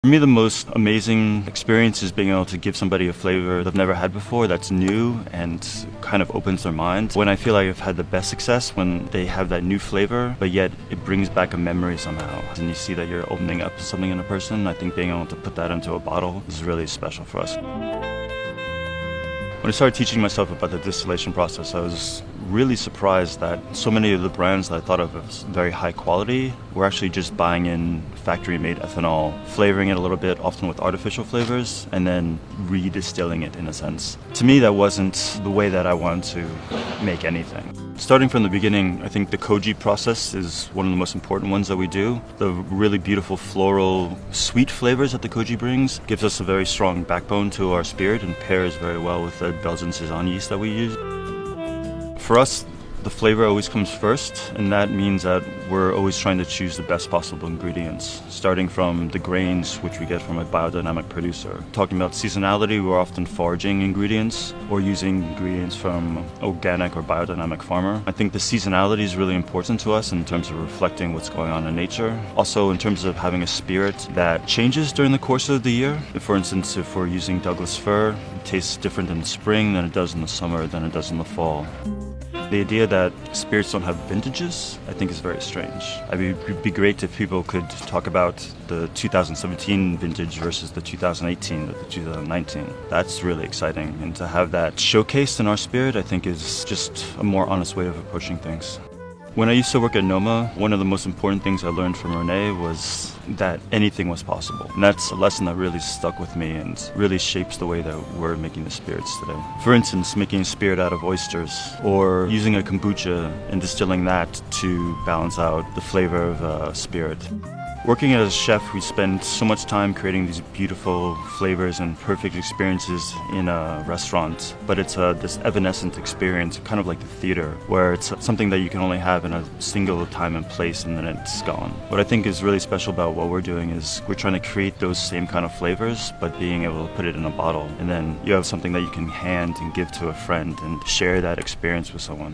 For me, the most amazing experience is being able to give somebody a flavor they've never had before that's new and kind of opens their mind. When I feel like I've had the best success, when they have that new flavor, but yet it brings back a memory somehow. And you see that you're opening up something in a person. I think being able to put that into a bottle is really special for us. When I started teaching myself about the distillation process, I was really surprised that so many of the brands that I thought of as very high quality were actually just buying in factory-made ethanol, flavoring it a little bit, often with artificial flavors, and then redistilling it in a sense. To me, that wasn't the way that I wanted to make anything. Starting from the beginning, I think the Koji process is one of the most important ones that we do. The really beautiful floral, sweet flavors that the Koji brings gives us a very strong backbone to our spirit and pairs very well with the Belgian Cézanne yeast that we use. For us, the flavor always comes first, and that means that we're always trying to choose the best possible ingredients, starting from the grains, which we get from a biodynamic producer. Talking about seasonality, we're often foraging ingredients or using ingredients from organic or biodynamic farmer. I think the seasonality is really important to us in terms of reflecting what's going on in nature. Also, in terms of having a spirit that changes during the course of the year. For instance, if we're using Douglas fir, it tastes different in the spring than it does in the summer than it does in the fall. The idea that spirits don't have vintages, I think, is very strange. I mean, it would be great if people could talk about the 2017 vintage versus the 2018 or the 2019. That's really exciting. And to have that showcased in our spirit, I think, is just a more honest way of approaching things. When I used to work at Noma, one of the most important things I learned from Renee was that anything was possible. And that's a lesson that really stuck with me and really shapes the way that we're making the spirits today. For instance, making a spirit out of oysters, or using a kombucha and distilling that to balance out the flavor of a spirit. Working as a chef, we spend so much time creating these beautiful flavors and perfect experiences in a restaurant, but it's this evanescent experience, kind of like the theater, where it's something that you can only have in a single time and place and then it's gone. What I think is really special about what we're doing is we're trying to create those same kind of flavors, but being able to put it in a bottle, and then you have something that you can hand and give to a friend and share that experience with someone.